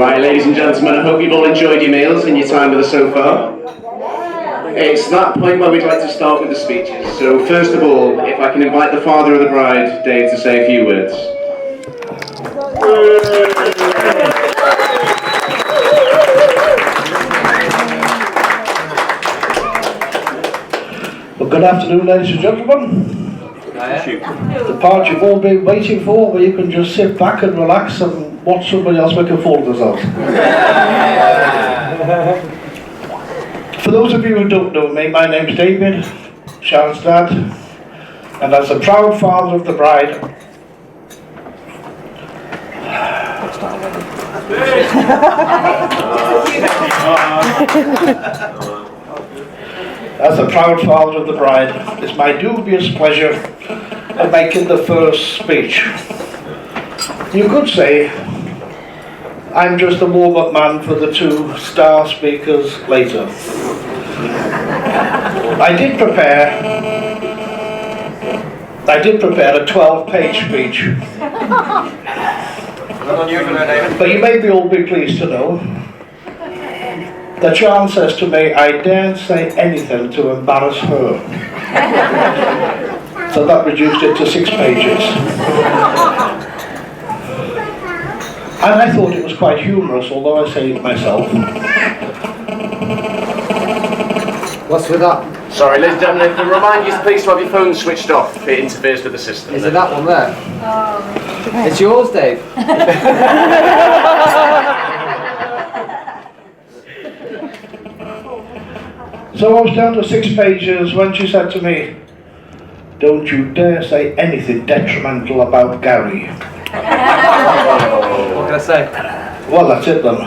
Right, ladies and gentlemen, I hope you've all enjoyed your meals and your time with us so far. It's that point where we'd like to start with the speeches. So first of all, if I can invite the father of the bride, Dave, to say a few words. Well, good afternoon, ladies and gentlemen. The part you've all been waiting for, where you can just sit back and relax and watch somebody else make a fool of themselves. For those of you who don't know me, my name's David, Sharon's dad, and as the proud father of the bride, it's my dubious pleasure of making the first speech. You could say I'm just a warm-up man for the two star speakers later. I did prepare a 12-page speech. But you may all be pleased to know that Sharon says to me, I daren't say anything to embarrass her. So that reduced it to 6 pages. And I thought it was quite humorous, although I say it myself. What's with that? Sorry, ladies and gentlemen, if I remind you please to have your phone switched off if it interferes with the system. Is it that one there? It's yours, Dave. So I was down to 6 pages when she said to me, don't you dare say anything detrimental about Gary. What can I say? Well, that's it then.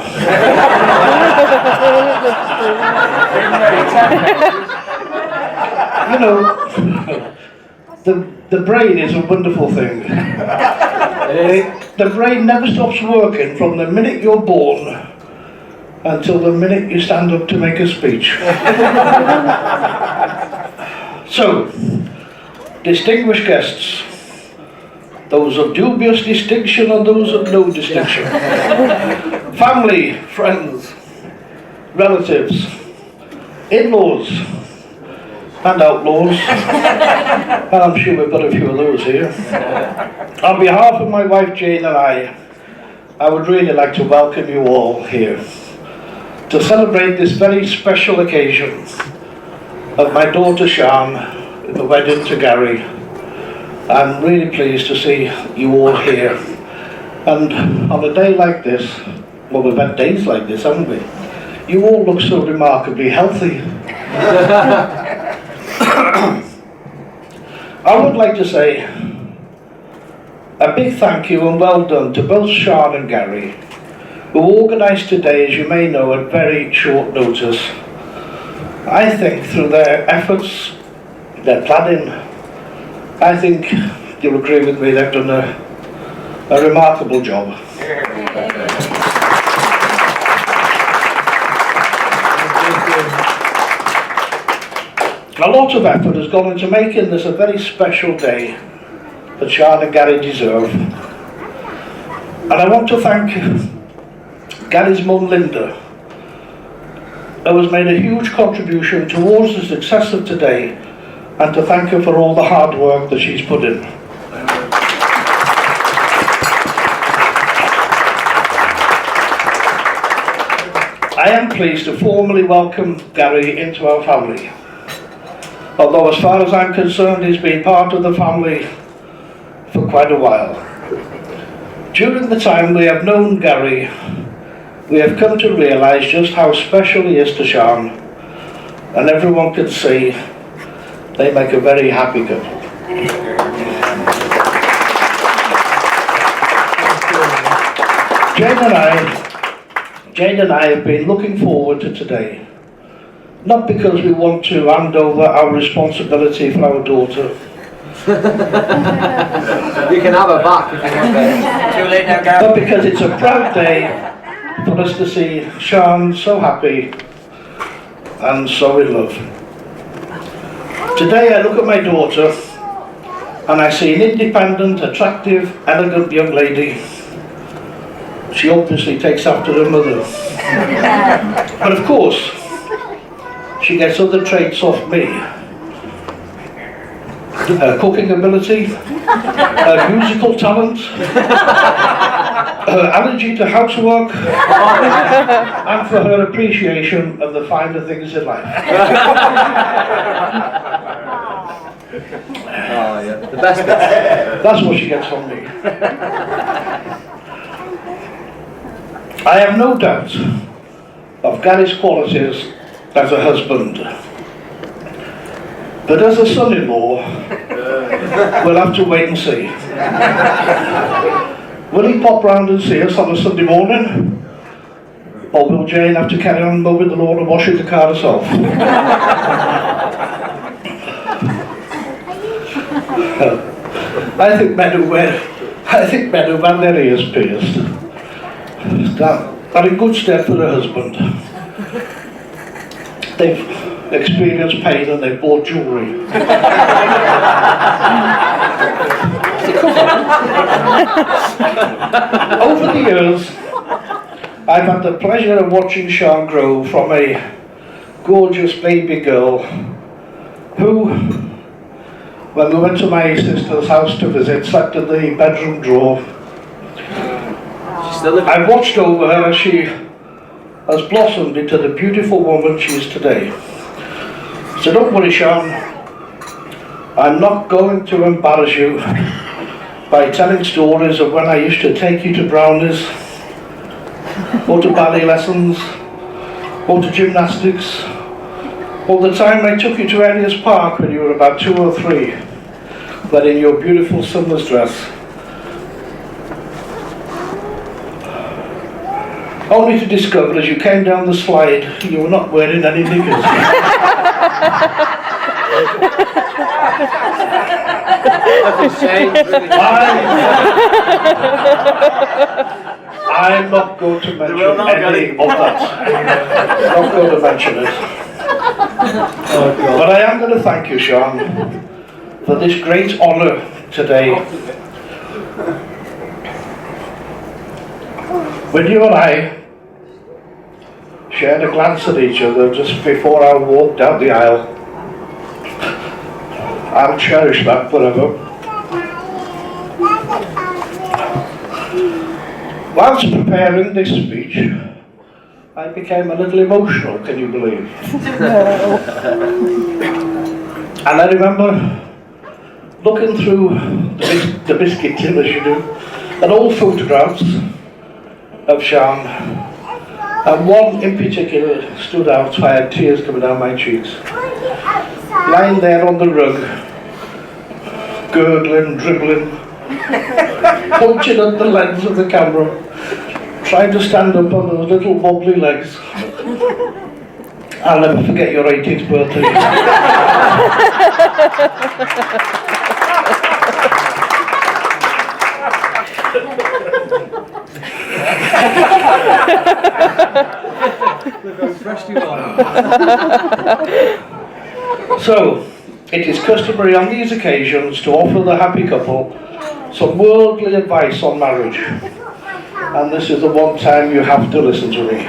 You know, the brain is a wonderful thing. The brain never stops working from the minute you're born until the minute you stand up to make a speech. So, distinguished guests, those of dubious distinction and those of no distinction, family, friends, relatives, in-laws, and outlaws, and I'm sure we've got a few of those here. On behalf of my wife Jane and I would really like to welcome you all here to celebrate this very special occasion of my daughter Sharon, the wedding to Gary. I'm really pleased to see you all here. And on a day like this, well, we've had days like this, haven't we? You all look so remarkably healthy. I would like to say a big thank you and well done to both Sharon and Gary, who organised today, as you may know, at very short notice. I think through their efforts, their planning, I think you'll agree with me, they've done a remarkable job. A lot of effort has gone into making this a very special day that Sharon and Gary deserve. And I want to thank Gary's mum Linda, who has made a huge contribution towards the success of today, and to thank her for all the hard work that she's put in. I am pleased to formally welcome Gary into our family. Although as far as I'm concerned, he's been part of the family for quite a while. During the time we have known Gary, we have come to realise just how special he is to Sharon, and everyone can see they make a very happy couple. Jane and I have been looking forward to today, not because we want to hand over our responsibility for our daughter. You can have her back if you want, babe. Too late now, Gary. But because it's a proud day for us to see Sharon so happy and so in love. Today I look at my daughter and I see an independent, attractive, elegant young lady She obviously takes after her mother. But of course, she gets other traits off me. Her cooking ability, her musical talent, her allergy to housework, and for her appreciation of the finer things in life. Oh yeah, the best bit. That's what she gets from me. I have no doubt of Gary's qualities as a husband. But as a son-in-law, we'll have to wait and see. Will he pop round and see us on a Sunday morning? Or will Jane have to carry on mowing the lawn and washing the car herself? I think men who've had their ears pierced are in good stead for a husband. They've experienced pain and they've bought jewellery. Over the years, I've had the pleasure of watching Sian grow from a gorgeous baby girl who, when we went to my sister's house to visit, slept in the bedroom drawer. I've watched over her as she has blossomed into the beautiful woman she is today. So don't worry, Sian, I'm not going to embarrass you by telling stories of when I used to take you to brownies, or to ballet lessons, or to gymnastics, or the time I took you to Elias Park when you were about 2 or 3, but in your beautiful summer's dress. Only to discover as you came down the slide, you were not wearing any knickers. Nothing's changed, really. I'm not going to mention any of that. I'm not going to mention it. But I am going to thank you, Sian, for this great honour today. When you and I shared a glance at each other just before I walked down the aisle, I'll cherish that forever. Whilst preparing this speech, I became a little emotional, can you believe? And I remember looking through the biscuit tin, as you do, and old photographs of Sian, and one in particular stood out. I had tears coming down my cheeks. Lying there on the rug, gurgling, dribbling, punching at the lens of the camera, trying to stand up on those little wobbly legs. I'll never forget your 18th birthday. Look how impressed you are. So, it is customary on these occasions to offer the happy couple some worldly advice on marriage. And this is the one time you have to listen to me.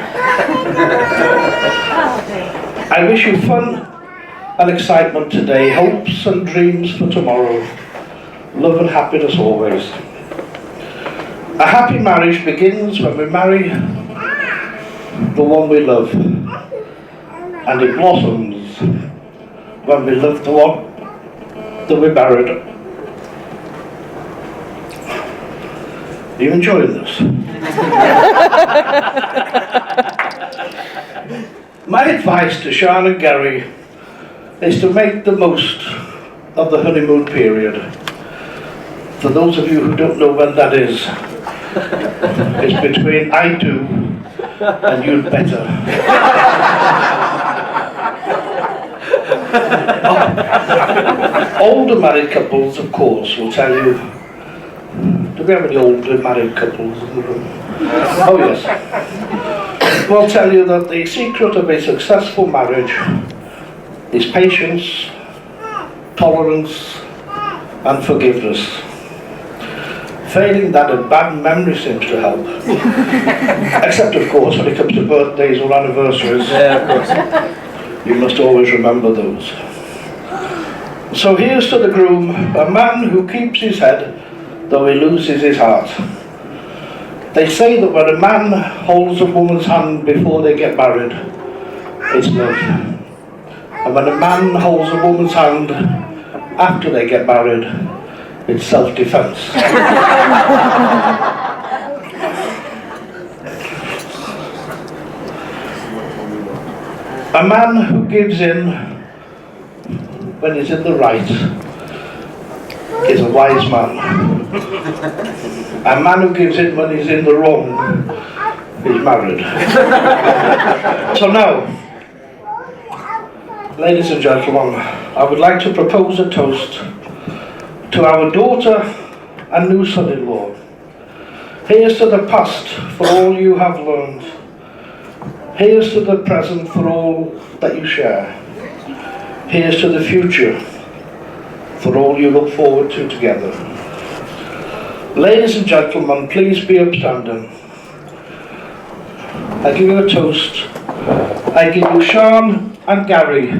I wish you fun and excitement today, hopes and dreams for tomorrow, love and happiness always. A happy marriage begins when we marry the one we love, and it blossoms when we love the one that we married. Are you enjoying this? My advice to Sian and Gary is to make the most of the honeymoon period. For those of you who don't know when that is, it's between I do and you'd better. Older married couples, of course, will tell you. Do we have any older married couples in the room? Oh yes. Will tell you that the secret of a successful marriage is patience, tolerance, and forgiveness. Failing that, a bad memory seems to help. Except, of course, when it comes to birthdays or anniversaries. Yeah, of course. You must always remember those. So here's to the groom, a man who keeps his head, though he loses his heart. They say that when a man holds a woman's hand before they get married, it's love. And when a man holds a woman's hand after they get married, it's self-defense. A man who gives in when he's in the right is a wise man. A man who gives in when he's in the wrong is married. So now, ladies and gentlemen, I would like to propose a toast to our daughter and new son-in-law. Here's to the past for all you have learned. Here's to the present for all that you share. Here's to the future for all you look forward to together. Ladies and gentlemen, please be upstanding. I give you a toast. I give you Sean and Gary,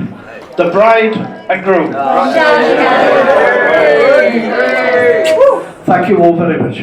the bride and groom. Thank you all very much.